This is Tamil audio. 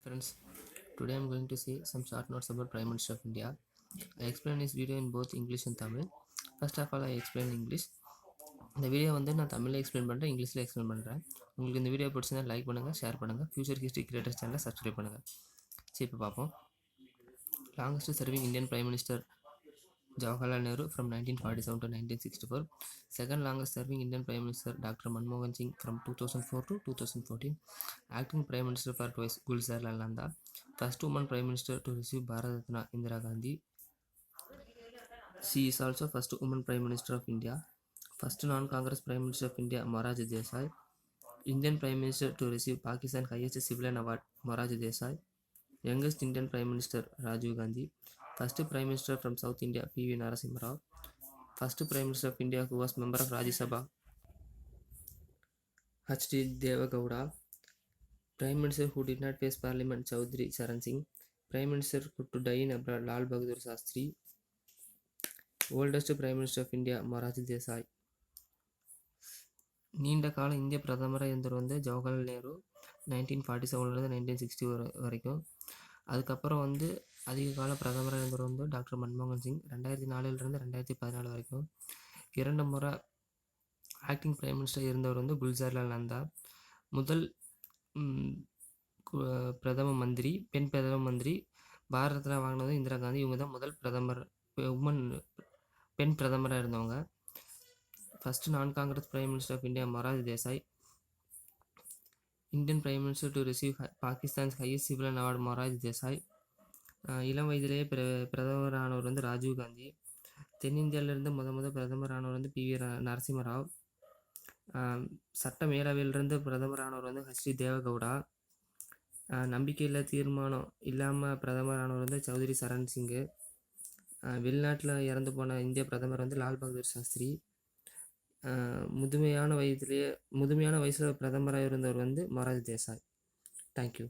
Friends, today I am going to say some short notes about Prime Minister of India. I explain this video in both English and Tamil. First of all, I explain English. இந்த வீடியோ நான் தமிழில் எக்ஸ்பிளைன் பண்ணுறேன், இங்கிலீஷில் எக்ஸ்பிளைன் பண்ணுறேன். உங்களுக்கு இந்த வீடியோ பிடிச்சிருந்தா லைக் பண்ணுங்கள், ஷேர் பண்ணுங்கள், ஃபியூச்சர் ஹிஸ்ட்ரி கிரியேட்டர்ஸ் சேனலை சப்ஸ்கிரைப் பண்ணுங்கள். சரி, இப்போ பார்ப்போம். Longest serving Indian prime minister Jawaharlal Nehru from 1947 to 1964. Second longest serving Indian Prime Minister Dr. Manmohan Singh from 2004 to 2014. Acting Prime Minister for twice Gulzar Nanda. First woman Prime Minister to receive Bharat Ratna Indira Gandhi. She is also first woman Prime Minister of India. First non-Congress Prime Minister of India Morarji Desai. Indian Prime Minister to receive Pakistan highest civilian award Morarji Desai. Youngest Indian Prime Minister Rajiv Gandhi. First Prime Minister from South India P.V. Narasimha Rao. First Prime Minister of India who was member of Rajya Sabha H.D. Deve Gowda. Prime Minister who did not face Parliament Chaudhry Charan Singh. Prime Minister to die in abroad Lal Bahadur Shastri. Oldest Prime Minister of India Morarji Desai. நீண்ட கால இந்திய பிரதமராக இருந்தவர் ஜவஹர்லால் நேரு 1947 1960 வரைக்கும். அதுக்கப்புறம் அதிக கால பிரதமராக இருந்தவர் டாக்டர் மன்மோகன் சிங் 2004 2014 வரைக்கும். 2 முறை ஆக்டிங் பிரைம் மினிஸ்டர் இருந்தவர் குல்ஜார்லால் நந்தா. முதல் பிரதம மந்திரி, பெண் பிரதம மந்திரி பாரத ரத்னா வாங்கினது இந்திரா காந்தி. இவங்க தான் முதல் பிரதமர் பெண் பிரதமராக இருந்தவங்க. First non Congress prime minister of India Morarji Desai. Indian prime minister to receive Pakistan's highest civilian award Morarji Desai. இளம் வயதிலேயே பிரதமரானவர் ராஜீவ் காந்தி. தென்னிந்தியாவிலிருந்து முதல் பிரதமரானவர் பி.வி. நரசிம்ம ராவ். சட்ட மேலவையிலிருந்து பிரதமரானவர் H.D. தேவகவுடா. நம்பிக்கையில்லா தீர்மானம் இல்லாமல் பிரதமரானவர் சௌத்ரி சரண் சிங்கு. வெளிநாட்டில் இறந்து போன இந்திய பிரதமர் லால் பகதூர் சாஸ்திரி. முதுமையான வயசில் பிரதமராக இருந்தவர் மொரார்ஜி தேசாய். தேங்க்யூ.